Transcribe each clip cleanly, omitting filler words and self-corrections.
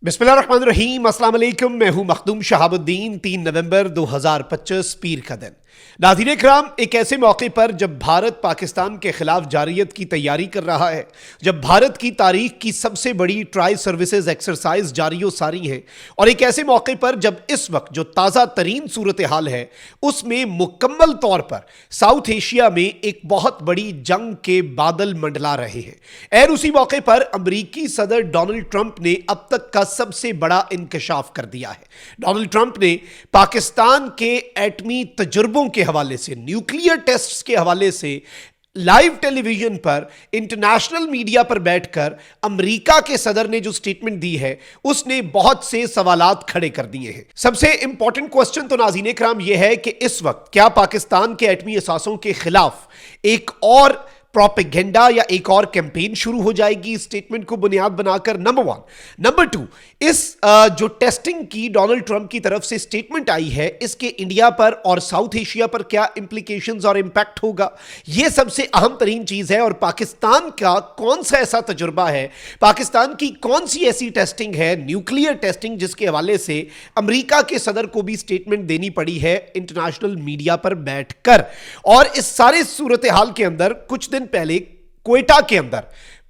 बिस्मिल्लाहिर्रहमानिर्रहीम, अस्सलाम वालेकुम। मैं हूं मखदूम शहाबुद्दीन। 3 नवंबर 2025 पीर का दिन। नाज़रीन किराम, एक ऐसे मौके पर जब भारत पाकिस्तान के खिलाफ जारियत की तैयारी कर रहा है, जब भारत की तारीख की सबसे बड़ी ट्राई सर्विसेज एक्सरसाइज जारी व सारी है, और एक ऐसे मौके पर जब इस वक्त जो ताज़ा तरीन सूरत हाल है उसमें मुकम्मल तौर पर साउथ एशिया में एक बहुत बड़ी जंग के बादल मंडला रहे हैं। और उसी मौके पर अमरीकी सदर डोनाल्ड ट्रंप ने अब तक का सबसे बड़ा इंकशाफ कर दिया है। डोनाल्ड ट्रंप ने पाकिस्तान के एटमी तजुर्बों के हवाले से, न्यूक्लियर टेस्ट्स के हवाले से लाइव टेलीविजन पर, इंटरनेशनल मीडिया पर बैठकर अमेरिका के सदर ने जो स्टेटमेंट दी है उसने बहुत से सवालात खड़े कर दिए हैं। सबसे इंपॉर्टेंट क्वेश्चन तो नाज़रीन इकराम यह है कि इस वक्त क्या पाकिस्तान के एटमी असासों के खिलाफ एक और प्रोपेगेंडा या एक और कैंपेन शुरू हो जाएगी स्टेटमेंट को बुनियाद बनाकर? नंबर 1। नंबर 2, इस जो टेस्टिंग की डोनाल्ड ट्रंप की तरफ से स्टेटमेंट आई है, इसके इंडिया पर और साउथ एशिया पर क्या इंप्लीकेशंस और इंपैक्ट होगा, यह सबसे अहम तरीन चीज है। और पाकिस्तान का कौन सा ऐसा तजुर्बा है, पाकिस्तान की कौन सी ऐसी टेस्टिंग है, न्यूक्लियर टेस्टिंग, जिसके हवाले से अमेरिका के सदर को भी स्टेटमेंट देनी पड़ी है इंटरनेशनल मीडिया पर बैठकर। और इस सारे सूरत हाल के अंदर कुछ दिन पहले क्वेटा के अंदर,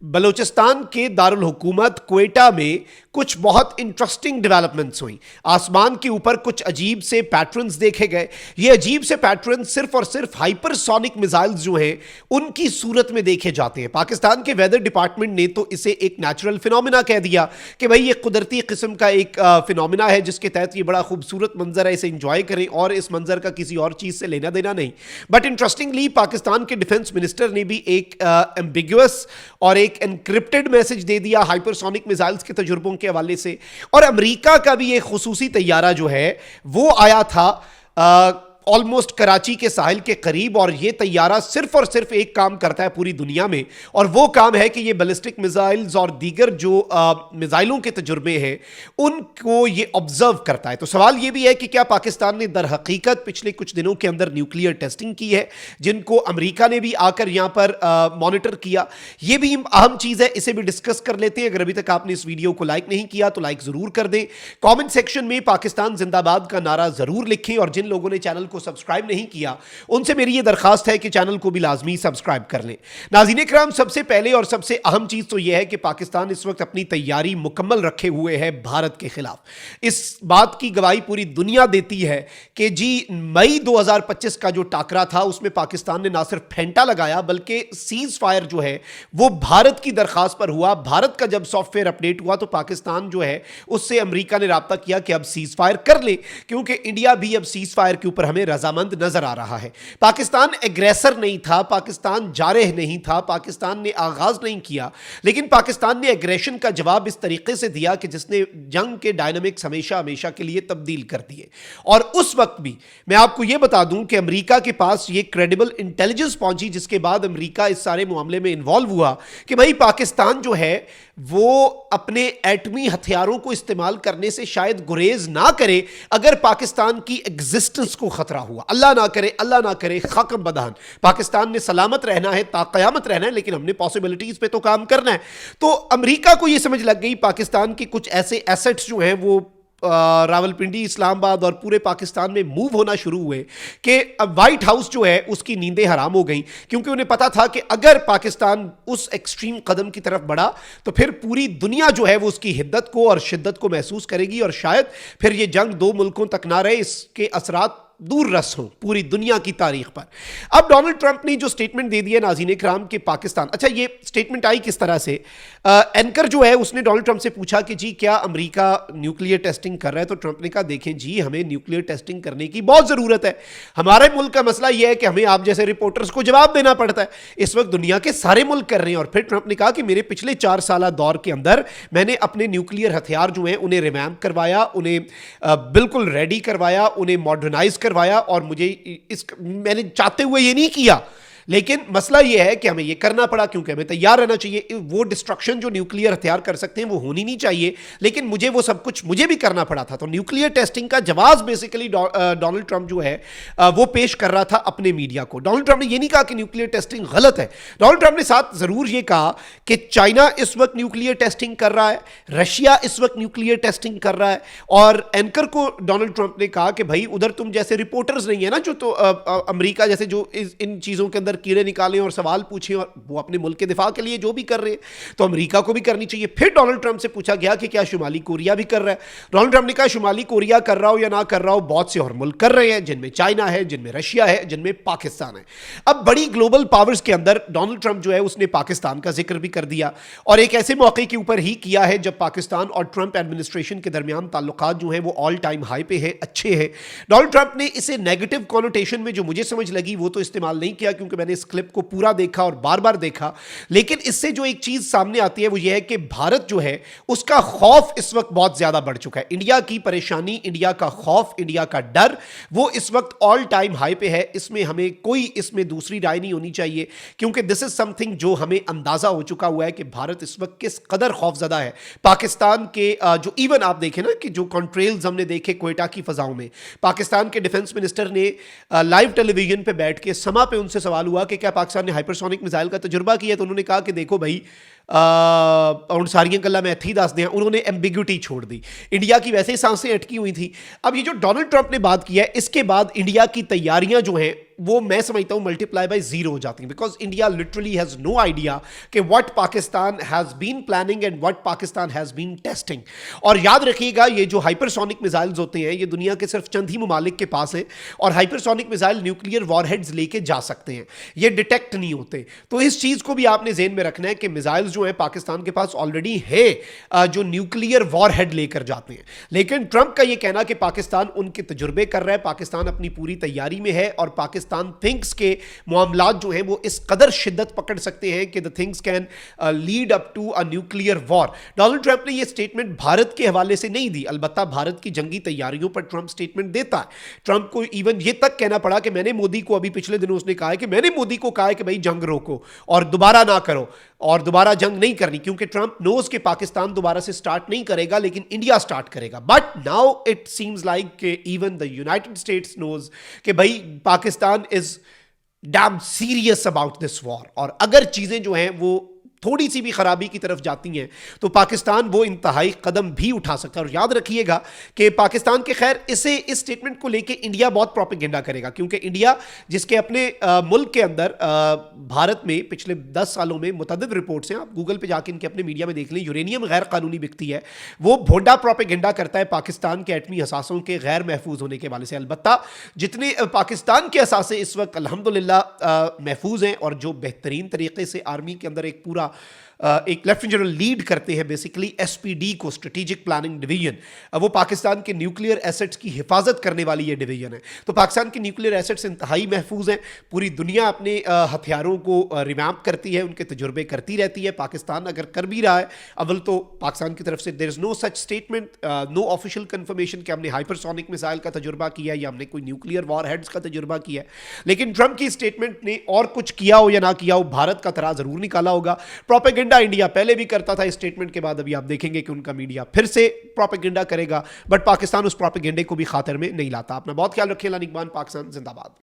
बलूचिस्तान के दारुल हुकूमत क्वेटा में कुछ बहुत इंटरेस्टिंग डेवलपमेंट्स हुई। आसमान के ऊपर कुछ अजीब से पैटर्न्स देखे गए। ये अजीब से पैटर्न सिर्फ और सिर्फ हाइपरसोनिक मिसाइल्स जो हैं उनकी सूरत में देखे जाते हैं। पाकिस्तान के वेदर डिपार्टमेंट ने तो इसे एक नेचुरल फिनोमिना कह दिया कि भाई ये कुदरती किस्म का एक फिनोमिना है जिसके तहत ये बड़ा खूबसूरत मंजर है, इसे इंजॉय करें और इस मंजर का किसी और चीज से लेना देना नहीं। बट इंटरेस्टिंगली पाकिस्तान के डिफेंस मिनिस्टर ने भी एक एम्बिगुअस और एक एनक्रिप्टेड मैसेज दे दिया हाइपरसोनिक मिसाइल्स के तजुर्बों के हवाले से। और अमेरिका का भी एक खुसूसी तैयारा जो है वो आया था ऑलमोस्ट कराची के साहिल के करीब, और ये तैयारा सिर्फ और सिर्फ एक काम करता है पूरी दुनिया में, और वो काम है कि ये बैलिस्टिक मिसाइल्स और दीगर जो मिसाइलों के तजुर्बे हैं उनको ये ऑब्जर्व करता है। तो सवाल ये भी है कि क्या पाकिस्तान ने दर हकीकत पिछले कुछ दिनों के अंदर न्यूक्लियर टेस्टिंग की है, जिनको अमेरिका ने भी आकर यहां पर मॉनिटर किया? ये भी अहम चीज है, इसे भी डिस्कस कर लेते हैं। अगर अभी तक आपने इस वीडियो को लाइक नहीं किया तो लाइक जरूर कर दें। कॉमेंट सेक्शन में पाकिस्तान जिंदाबाद का नारा जरूर लिखें, और जिन लोगों ने चैनल को सब्सक्राइब नहीं किया उनसे मेरी यह दरखास्त है कि चैनल को भी लाजमी सब्सक्राइब कर लें। नाज़रीन इकराम, सबसे पहले और सबसे अहम चीज तो यह है कि पाकिस्तान इस वक्त अपनी तैयारी मुकम्मल रखे हुए है भारत के खिलाफ। इस बात की गवाही पूरी दुनिया देती है कि जी मई 2025 का जो टाकरा था उसमें पाकिस्तान ने ना सिर्फ फेंटा लगाया बल्कि सीज फायर जो है वो भारत की दरखास्त पर हुआ। भारत का जब सॉफ्टवेयर अपडेट हुआ तो पाकिस्तान जो है उससे अमेरिका ने राब्ता किया कि अब सीज फायर कर ले, क्योंकि इंडिया भी अब सीज फायर के ऊपर हमें रजामंद नजर आ रहा है। पाकिस्तान एग्रेसर नहीं था, पाकिस्तान जारह नहीं था, पाकिस्तान ने आगाज नहीं किया, लेकिन पाकिस्तान ने एग्रेशन का जवाब इस तरीके से दिया कि जिसने जंग के डायनामिक्स हमेशा हमेशा के लिए तब्दील कर दिए। और उस वक्त भी मैं आपको यह बता दूं कि अमेरिका के पास यह क्रेडिबल इंटेलिजेंस पहुंची, जिसके बाद अमेरिका इस सारे मामले में इन्वॉल्व हुआ कि भाई पाकिस्तान जो है वो अपने एटमी हथियारों को इस्तेमाल करने से शायद गुरेज ना करे अगर पाकिस्तान की एग्जिस्टेंस को खतरा हुआ। अल्लाह ना करे, अल्लाह ना करे, खाक बदहान। पाकिस्तान ने सलामत रहना है, ताक़यामत रहना है, लेकिन हमने पॉसिबिलिटीज पे तो काम करना है। तो अमेरिका को यह समझ लग गई पाकिस्तान की कुछ ऐसे एसेट्स जो हैं वो रावलपिंडी, इस्लामाबाद और पूरे पाकिस्तान में मूव होना शुरू हुए कि अब व्हाइट हाउस जो है उसकी नींदें हराम हो गई, क्योंकि उन्हें पता था कि अगर पाकिस्तान उस एक्सट्रीम कदम की तरफ बढ़ा तो फिर पूरी दुनिया जो है वो उसकी हिद्दत को और शिद्दत को महसूस करेगी, और शायद फिर ये जंग दो मुल्कों तक ना रहे, इसके असरात दूर रस हो पूरी दुनिया की तारीख पर। अब डोनाल्ड ट्रंप ने जो स्टेटमेंट दे दिया नाज़रीन इकराम के पाकिस्तान, अच्छा ये स्टेटमेंट आई किस तरह से? एंकर जो है उसने डोनाल्ड ट्रंप से पूछा कि जी क्या अमेरिका न्यूक्लियर टेस्टिंग कर रहा है? तो ट्रंप ने कहा देखें जी, हमें न्यूक्लियर टेस्टिंग करने की बहुत ज़रूरत है। हमारे मुल्क का मसला यह है कि हमें आप जैसे रिपोर्टर्स को जवाब देना पड़ता है। इस वक्त दुनिया के सारे मुल्क कर रहे हैं। और फिर ट्रंप ने कहा कि मेरे पिछले 4 साल दौर के अंदर मैंने अपने न्यूक्लियर हथियार जो हैं उन्हें रिवैम्प करवाया, उन्हें बिल्कुल रेडी करवाया, उन्हें मॉडर्नाइज करवाया, और मुझे मैंने चाहते हुए ये नहीं किया, लेकिन मसला यह है कि हमें यह करना पड़ा क्योंकि हमें तैयार रहना चाहिए। वो डिस्ट्रक्शन जो न्यूक्लियर हथियार कर सकते हैं वो होनी नहीं चाहिए, लेकिन मुझे वो सब कुछ मुझे भी करना पड़ा था। तो न्यूक्लियर टेस्टिंग का जवाब बेसिकली डोनाल्ड ट्रंप जो है वो पेश कर रहा था अपने मीडिया को। डोनाल्ड ट्रंप ने यह नहीं कहा कि न्यूक्लियर टेस्टिंग गलत है। डोनाल्ड ट्रंप ने साथ जरूर यह कहा कि चाइना इस वक्त न्यूक्लियर टेस्टिंग कर रहा है, रशिया इस वक्त न्यूक्लियर टेस्टिंग कर रहा है। और एंकर को डोनाल्ड ट्रंप ने कहा कि भाई उधर तुम जैसे रिपोर्टर्स नहीं है ना जो तो अमेरिका जैसे जो इन चीजों के अंदर कीड़े निकालें और सवाल पूछें और वो अपने मुल्क के दिफा के लिए जो भी कर रहे हैं तो अमेरिका को भी करनी चाहिए। फिर डोनाल्ड ट्रंप से पूछा गया कि क्या शुमाली कोरिया भी कर रहा है। डोनाल्ड ट्रंप ने कहा शुमाली कोरिया कर रहा हो या ना कर रहा हो, बहुत से और मुल्क कर रहे हैं, जिनमें चाइना है, जिनमें रशिया है, जिनमें पाकिस्तान है। अब बड़ी ग्लोबल पावर्स के अंदर डोनाल्ड ट्रंप जो है उसने पाकिस्तान का जिक्र भी कर दिया और एक ऐसे मौके के ऊपर ही किया है जब पाकिस्तान और ट्रंप एडमिनिस्ट्रेशन के दरमियान ताल्लुकात जो हैं वो ऑल टाइम हाई पे है, अच्छे हैं। डोनाल्ड ट्रंप ने इसे नेगेटिव कॉनोटेशन में जो मुझे समझ लगी वो तो इस्तेमाल नहीं किया क्योंकि मैंने इस क्लिप को पूरा देखा और बार बार देखा, लेकिन इससे जो एक चीज सामने आती है वो ये है कि भारत जो है उसका खौफ इस वक्त बहुत ज्यादा बढ़ चुका है। इंडिया की परेशानी, इंडिया का खौफ, इंडिया का डर वो इस वक्त ऑल टाइम हाई पे है। इसमें हमें कोई इसमें दूसरी राय नहीं होनी चाहिए क्योंकि दिस इज समथिंग जो हमें अंदाजा हो चुका हुआ है कि भारत इस वक्त किस कदर खौफजदा है। पाकिस्तान के जो इवन आप देखें ना कि जो कॉन्ट्रेल्स हमने देखे कोयटा की फजाओं में, पाकिस्तान के डिफेंस मिनिस्टर ने लाइव टेलीविजन पे बैठ के समा पे उनसे सवाल हुआ कि क्या पाकिस्तान ने हाइपरसोनिक मिसाइल का तजुर्बा किया, तो उन्होंने कहा कि देखो भाई और सारियां गल्लां मैं इत्थे ही दस दियां। उन्होंने एम्बिग्यूटी छोड़ दी, इंडिया की वैसे ही सांसें अटकी हुई थी। अब ये जो डोनाल्ड ट्रंप ने बात किया है इसके बाद इंडिया की तैयारियां जो हैं वो मैं समझता हूं मल्टीप्लाई बाय जीरो हो जाती हैं because India literally has no idea कि what Pakistan has been planning and what Pakistan has been testing. और याद रखिएगा ये जो हाइपरसोनिक मिसाइल्स होते हैं ये दुनिया के सिर्फ चंद ही ममालिक के पास हैं और हाइपरसोनिक मिसाइल न्यूक्लियर वॉरहेड्स लेके जा सकते हैं, ये डिटेक्ट नहीं होते। तो इस चीज को भी आपने जेहन में रखना है कि मिसाइल्स जो है पाकिस्तान के पास ऑलरेडी है जो न्यूक्लियर वॉरहेड लेकर जाते हैं। लेकिन ट्रंप का यह कहना कि पाकिस्तान उनके तजुर्बे कर रहा है, पाकिस्तान अपनी पूरी तैयारी में है और पाकिस्तान थिंग्स के मामलात जो हैं वो इस कदर शिद्दत पकड़ सकते हैं कि the things can lead up to a nuclear war. Donald Trump ने यह स्टेटमेंट भारत के हवाले से नहीं दी, अलबत्ता भारत की जंगी तैयारियों पर ट्रंप स्टेटमेंट देता है। ट्रंप को इवन ये तक कहना पड़ा कि मैंने मोदी को, अभी पिछले दिनों उसने कहा है कि मैंने मोदी को कहा है कि भाई जंग रोको और दोबारा ना करो और दोबारा जंग नहीं करनी, क्योंकि ट्रंप नोज कि पाकिस्तान दोबारा से स्टार्ट नहीं करेगा लेकिन इंडिया स्टार्ट करेगा। But now it seems like even the United States knows कि भाई Pakistan is damn serious about this war और अगर चीजें जो हैं वो थोड़ी सी भी खराबी की तरफ जाती हैं तो पाकिस्तान वो इंतहाई कदम भी उठा सकता है। और याद रखिएगा कि पाकिस्तान के खैर इस स्टेटमेंट को लेके इंडिया बहुत प्रोपेगेंडा करेगा क्योंकि इंडिया जिसके अपने मुल्क के अंदर भारत में पिछले 10 सालों में मुतअद्दिद रिपोर्ट्स हैं, आप गूगल पे जाके इनके अपने मीडिया में देख लें, यूरेनियम गैर कानूनी बिकती है, वो भोंडा प्रोपेगेंडा करता है पाकिस्तान के एटमी असासों के गैर महफूज होने के हवाले से। अलबत्ता जितने पाकिस्तान के असासे इस वक्त अल्हम्दुलिल्लाह महफूज हैं और जो बेहतरीन तरीके से आर्मी के अंदर एक पूरा एक लेफ्टिनेंट जनरल लीड करते हैं बेसिकली एसपीडी को, स्ट्रेटेजिक प्लानिंग डिवीजन, वो पाकिस्तान के न्यूक्लियर एसेट्स की हिफाजत करने वाली ये डिवीजन है। तो पाकिस्तान के न्यूक्लियर एसेट्स इंतहाई महफूज हैं, पूरी दुनिया अपने हथियारों को रिवैम्प करती है, उनके तजुर्बे करती रहती है। पाकिस्तान अगर कर भी रहा है, अव्वल तो पाकिस्तान की तरफ से there is no such statement, no official confirmation कि हमने हाइपरसोनिक मिसाइल का तजुर्बा किया या हमने कोई न्यूक्लियर वॉर हेड्स का तजुर्बा किया है। लेकिन ट्रंप की स्टेटमेंट ने और कुछ किया हो या ना किया हो, भारत का तरा जरूर निकाला होगा। प्रोपेगेंडा इंडिया पहले भी करता था, इस स्टेटमेंट के बाद अभी आप देखेंगे कि उनका मीडिया फिर से प्रोपेगेंडा करेगा, बट पाकिस्तान उस प्रोपेगेंडे को भी खातिर में नहीं लाता। अपना बहुत ख्याल रखिए। लानिकबान, पाकिस्तान जिंदाबाद।